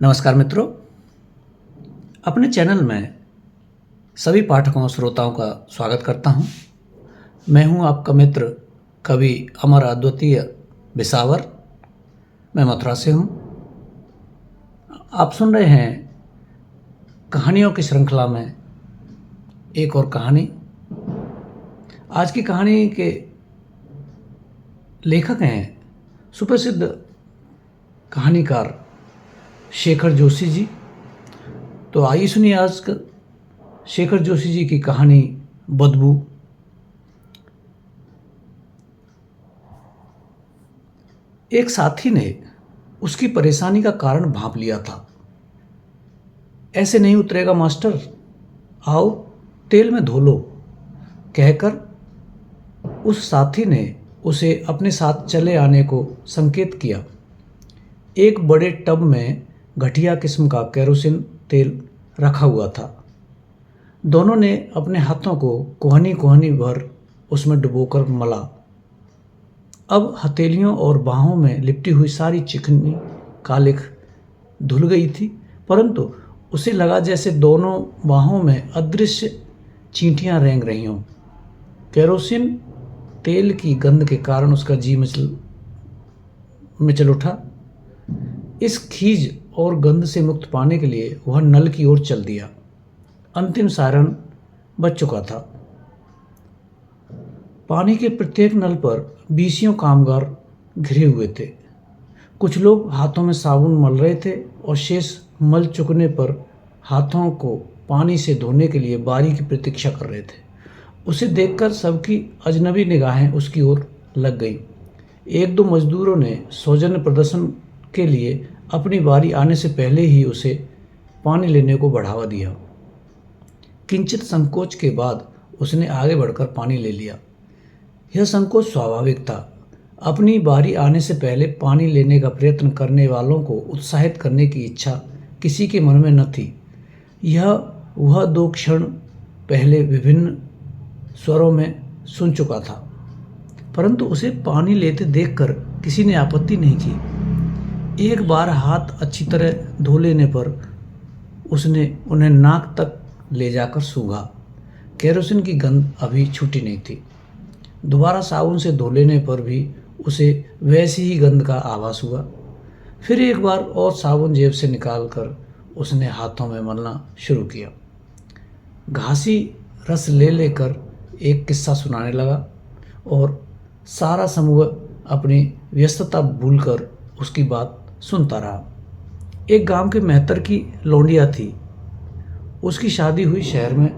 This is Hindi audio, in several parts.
नमस्कार मित्रों, अपने चैनल में सभी पाठकों और श्रोताओं का स्वागत करता हूं। मैं हूं आपका मित्र कवि अमर अद्वितीय बिसावर। मैं मथुरा से हूं। आप सुन रहे हैं कहानियों की श्रृंखला में एक और कहानी। आज की कहानी के लेखक हैं सुप्रसिद्ध कहानीकार शेखर जोशी जी। तो आइए सुनिए आज शेखर जोशी जी की कहानी बदबू। एक साथी ने उसकी परेशानी का कारण भांप लिया था। ऐसे नहीं उतरेगा मास्टर, आओ तेल में धो लो, कहकर उस साथी ने उसे अपने साथ चले आने को संकेत किया। एक बड़े टब में घटिया किस्म का केरोसिन तेल रखा हुआ था। दोनों ने अपने हाथों को कोहनी कोहनी भर उसमें डुबोकर मला। अब हथेलियों और बाहों में लिपटी हुई सारी चिकनी कालिख धुल गई थी, परंतु उसे लगा जैसे दोनों बाहों में अदृश्य चींटियां रेंग रही हों। केरोसिन तेल की गंध के कारण उसका जी मचल उठा। इस खीज और गंध से मुक्त पाने के लिए वह नल की ओर चल दिया। अंतिम सायरन बज चुका था। पानी के प्रत्येक नल पर 20 कामगार घिरे हुए थे। कुछ लोग हाथों में साबुन मल रहे थे और शेष मल चुकने पर हाथों को पानी से धोने के लिए बारी की प्रतीक्षा कर रहे थे। उसे देखकर सबकी अजनबी निगाहें उसकी ओर लग गईं। एक दो मजदूरों ने सौजन्य प्रदर्शन के लिए अपनी बारी आने से पहले ही उसे पानी लेने को बढ़ावा दिया। किंचित संकोच के बाद उसने आगे बढ़कर पानी ले लिया। यह संकोच स्वाभाविक था। अपनी बारी आने से पहले पानी लेने का प्रयत्न करने वालों को उत्साहित करने की इच्छा किसी के मन में न थी। यह वह 2 क्षण पहले विभिन्न स्वरों में सुन चुका था, परंतु उसे पानी लेते देखकर किसी ने आपत्ति नहीं की। एक बार हाथ अच्छी तरह धो लेने पर उसने उन्हें नाक तक ले जाकर सूंघा। केरोसिन की गंध अभी छूटी नहीं थी। दोबारा साबुन से धो लेने पर भी उसे वैसी ही गंध का आभास हुआ। फिर एक बार और साबुन जेब से निकालकर उसने हाथों में मलना शुरू किया। घासी रस ले लेकर एक किस्सा सुनाने लगा और सारा समूह अपनी व्यस्तता भूलकर उसकी बात सुनता रहा। एक गांव के मेहतर की लौंडिया थी। उसकी शादी हुई शहर में।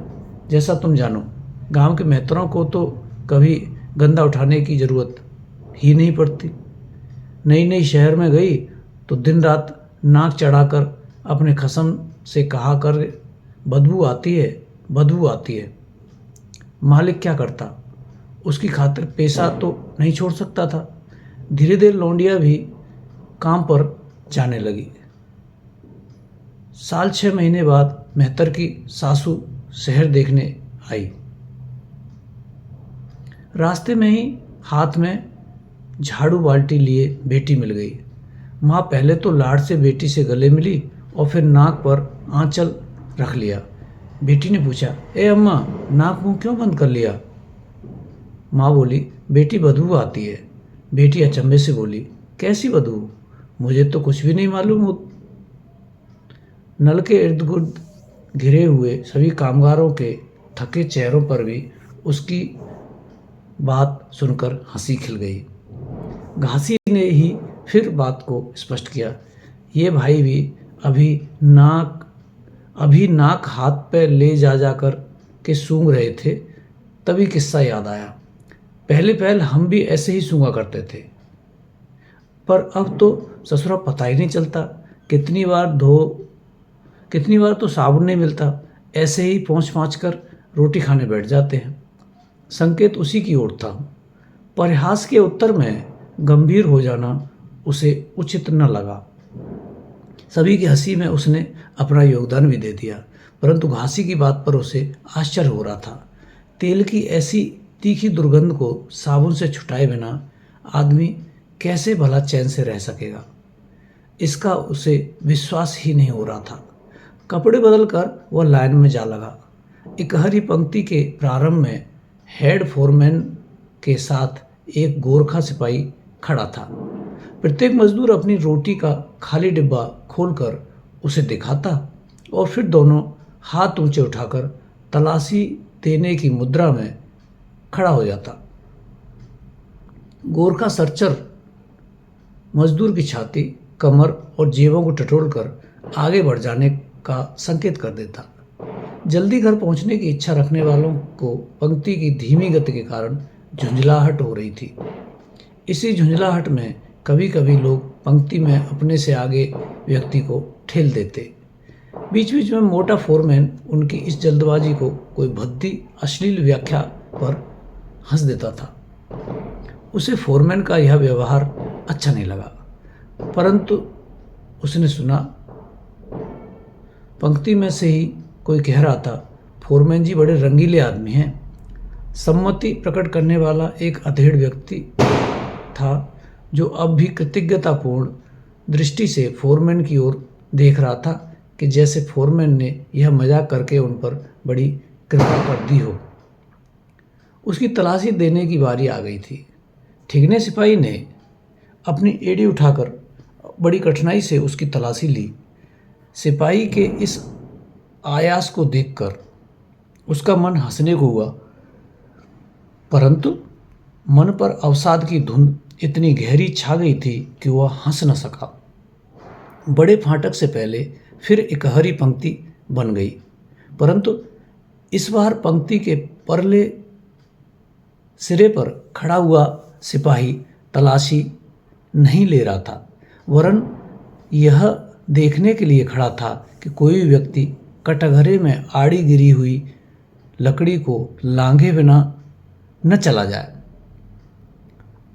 जैसा तुम जानो, गांव के मेहतरों को तो कभी गंदा उठाने की ज़रूरत ही नहीं पड़ती। नई नई शहर में गई तो दिन रात नाक चढ़ाकर अपने खसम से कहा कर, बदबू आती है, बदबू आती है। मालिक क्या करता, उसकी खातिर पैसा तो नहीं छोड़ सकता था। धीरे धीरे लौंडिया भी काम पर जाने लगी। साल 6 महीने बाद मेहतर की सासू शहर देखने आई। रास्ते में ही हाथ में झाड़ू बाल्टी लिए बेटी मिल गई। माँ पहले तो लाड़ से बेटी से गले मिली और फिर नाक पर आंचल रख लिया। बेटी ने पूछा, ए अम्मा, नाक मुंह क्यों बंद कर लिया? माँ बोली, बेटी बदबू आती है। बेटी अचंभे से बोली, कैसी बदबू? मुझे तो कुछ भी नहीं मालूम। नल के इर्द गिर्द घिरे हुए सभी कामगारों के थके चेहरों पर भी उसकी बात सुनकर हंसी खिल गई। घासी ने ही फिर बात को स्पष्ट किया, ये भाई भी अभी नाक हाथ पे ले जाकर के सूंघ रहे थे, तभी किस्सा याद आया। पहले हम भी ऐसे ही सूंघा करते थे, पर अब तो ससुरा पता ही नहीं चलता। कितनी बार तो साबुन नहीं मिलता, ऐसे ही पहुँच कर रोटी खाने बैठ जाते हैं। संकेत उसी की ओर था। परिहास के उत्तर में गंभीर हो जाना उसे उचित न लगा। सभी की हंसी में उसने अपना योगदान भी दे दिया, परंतु घासी की बात पर उसे आश्चर्य हो रहा था। तेल की ऐसी तीखी दुर्गंध को साबुन से छुटाए बिना आदमी कैसे भला चैन से रह सकेगा? इसका उसे विश्वास ही नहीं हो रहा था। कपड़े बदलकर वह लाइन में जा लगा। इकहरी पंक्ति के प्रारंभ में हेड फोरमैन के साथ एक गोरखा सिपाही खड़ा था। प्रत्येक मजदूर अपनी रोटी का खाली डिब्बा खोलकर उसे दिखाता और फिर दोनों हाथ ऊंचे उठाकर तलाशी देने की मुद्रा में खड़ा हो जाता। गोरखा सर्चर मजदूर की छाती, कमर और जेबों को टटोलकर आगे बढ़ जाने का संकेत कर देता। जल्दी घर पहुंचने की इच्छा रखने वालों को पंक्ति की धीमी गति के कारण झुंझलाहट हो रही थी। इसी झुंझलाहट में कभी कभी लोग पंक्ति में अपने से आगे व्यक्ति को ठेल देते। बीच बीच में मोटा फोरमैन उनकी इस जल्दबाजी को कोई भद्दी अश्लील व्याख्या पर हंस देता था। उसे फोरमैन का यह व्यवहार अच्छा नहीं लगा, परंतु उसने सुना पंक्ति में से ही कोई कह रहा था, फोरमैन जी बड़े रंगीले आदमी हैं। सम्मति प्रकट करने वाला एक अधेड़ व्यक्ति था जो अब भी कृतज्ञतापूर्ण दृष्टि से फोरमैन की ओर देख रहा था कि जैसे फोरमैन ने यह मजाक करके उन पर बड़ी कृपा कर दी हो। उसकी तलाशी देने की बारी आ गई थी। ठिगने सिपाही ने अपनी एड़ी उठाकर बड़ी कठिनाई से उसकी तलाशी ली। सिपाही के इस आयास को देखकर उसका मन हंसने को हुआ, परंतु मन पर अवसाद की धुंध इतनी गहरी छा गई थी कि वह हंस न सका। बड़े फाटक से पहले फिर इकहरी पंक्ति बन गई, परंतु इस बार पंक्ति के परले सिरे पर खड़ा हुआ सिपाही तलाशी नहीं ले रहा था, वरन यह देखने के लिए खड़ा था कि कोई व्यक्ति कटघरे में आड़ी गिरी हुई लकड़ी को लांघे बिना न चला जाए।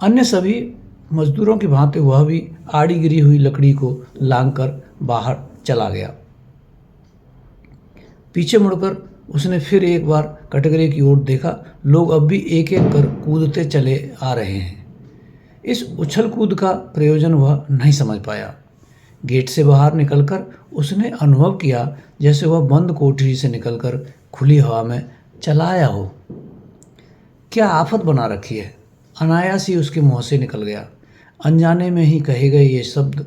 अन्य सभी मजदूरों की भांति वह भी आड़ी गिरी हुई लकड़ी को लांघकर बाहर चला गया। पीछे मुड़कर उसने फिर एक बार कटघरे की ओर देखा। लोग अब भी एक एक कर कूदते चले आ रहे हैं। इस उछल कूद का प्रयोजन वह नहीं समझ पाया। गेट से बाहर निकलकर उसने अनुभव किया जैसे वह बंद कोठरी से निकलकर खुली हवा में चला आया हो। क्या आफत बना रखी है, अनायास ही उसके मुंह से निकल गया। अनजाने में ही कहे गए ये शब्द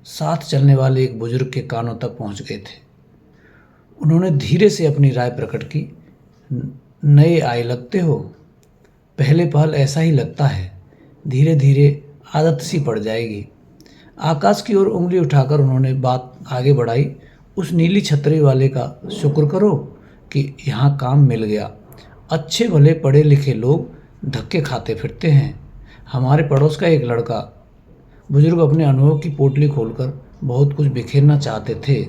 साथ चलने वाले एक बुजुर्ग के कानों तक पहुंच गए थे। उन्होंने धीरे से अपनी राय प्रकट की। नए आए लगते हो, पहले पहल ऐसा ही लगता है, धीरे धीरे आदत सी पड़ जाएगी। आकाश की ओर उंगली उठाकर उन्होंने बात आगे बढ़ाई। उस नीली छतरी वाले का शुक्र करो कि यहाँ काम मिल गया। अच्छे भले पढ़े लिखे लोग धक्के खाते फिरते हैं। हमारे पड़ोस का एक लड़का, बुजुर्ग अपने अनुभव की पोटली खोलकर बहुत कुछ बिखेरना चाहते थे,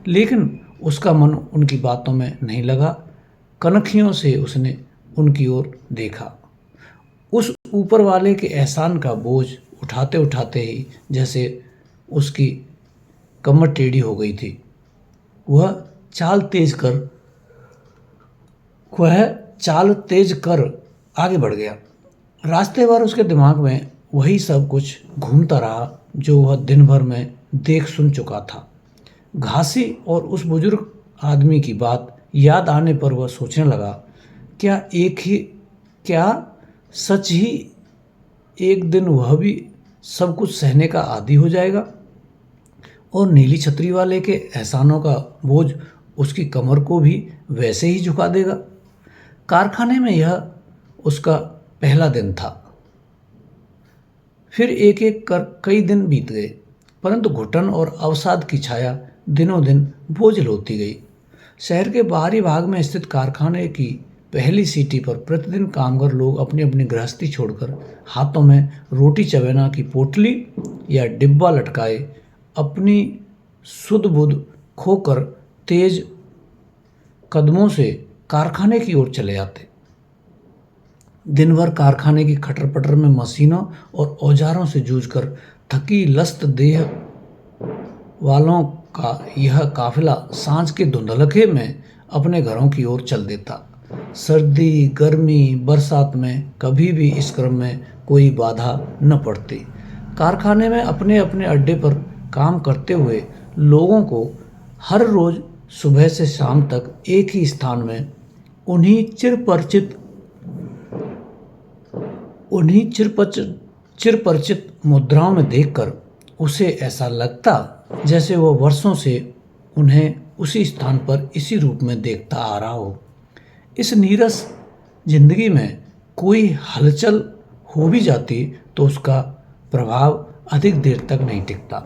लेकिन उसका मन उनकी बातों में नहीं लगा। कनखियों से उसने उनकी ओर देखा। उस ऊपर वाले के एहसान का बोझ उठाते उठाते ही जैसे उसकी कमर टेढ़ी हो गई थी। वह चाल तेज कर आगे बढ़ गया। रास्ते भर उसके दिमाग में वही सब कुछ घूमता रहा जो वह दिन भर में देख सुन चुका था। घासी और उस बुजुर्ग आदमी की बात याद आने पर वह सोचने लगा, क्या सच ही एक दिन वह भी सब कुछ सहने का आदी हो जाएगा और नीली छतरी वाले के एहसानों का बोझ उसकी कमर को भी वैसे ही झुका देगा। कारखाने में यह उसका पहला दिन था। फिर एक एक कर कई दिन बीत गए, परंतु घुटन और अवसाद की छाया दिनों दिन बोझिल होती गई। शहर के बाहरी भाग में स्थित कारखाने की पहली सीटी पर प्रतिदिन कामगार लोग अपनी अपनी गृहस्थी छोड़कर हाथों में रोटी चबेना की पोटली या डिब्बा लटकाए अपनी सुध बुध खोकर तेज कदमों से कारखाने की ओर चले आते। दिन भर कारखाने की खटर पटर में मशीनों और औजारों से जूझकर थकी लस्त देह वालों का यह काफिला सांझ के धुंधलके में अपने घरों की ओर चल देता। सर्दी, गर्मी, बरसात में कभी भी इस क्रम में कोई बाधा न पड़ती। कारखाने में अपने अपने अड्डे पर काम करते हुए लोगों को हर रोज़ सुबह से शाम तक एक ही स्थान में उन्हीं चिरपरिचित मुद्राओं में देखकर उसे ऐसा लगता जैसे वह वर्षों से उन्हें उसी स्थान पर इसी रूप में देखता आ रहा हो। इस नीरस जिंदगी में कोई हलचल हो भी जाती तो उसका प्रभाव अधिक देर तक नहीं टिकता।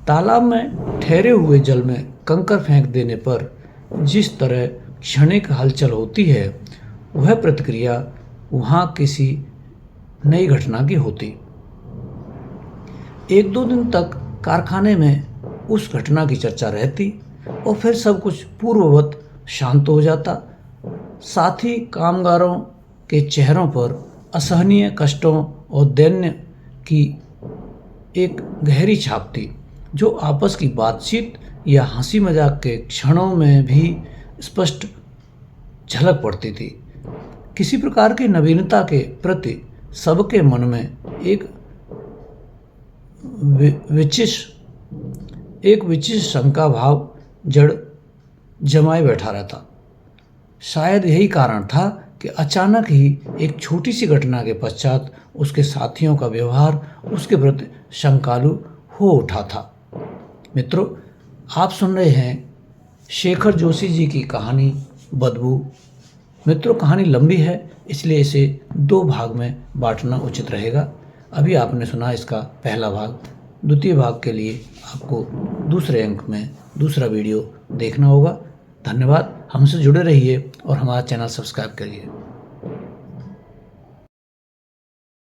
तालाब में ठहरे हुए जल में कंकर फेंक देने पर जिस तरह क्षणिक हलचल होती है, वह प्रतिक्रिया वहाँ किसी नई घटना की होती। एक दो दिन तक कारखाने में उस घटना की चर्चा रहती और फिर सब कुछ पूर्ववत शांत हो जाता। साथ ही कामगारों के चेहरों पर असहनीय कष्टों और दैन्य की एक गहरी छाप थी, जो आपस की बातचीत या हंसी मजाक के क्षणों में भी स्पष्ट झलक पड़ती थी। किसी प्रकार की नवीनता के प्रति सबके मन में एक विचित्र शंका भाव जड़ जमाए बैठा रहता। शायद यही कारण था कि अचानक ही एक छोटी सी घटना के पश्चात उसके साथियों का व्यवहार उसके प्रति शंकालु हो उठा था। मित्रों, आप सुन रहे हैं शेखर जोशी जी की कहानी बदबू। मित्रों, कहानी लंबी है, इसलिए इसे 2 भाग में बांटना उचित रहेगा। अभी आपने सुना इसका पहला भाग। द्वितीय भाग के लिए आपको दूसरे अंक में दूसरा वीडियो देखना होगा। धन्यवाद। हमसे जुड़े रहिए और हमारा चैनल सब्सक्राइब करिए।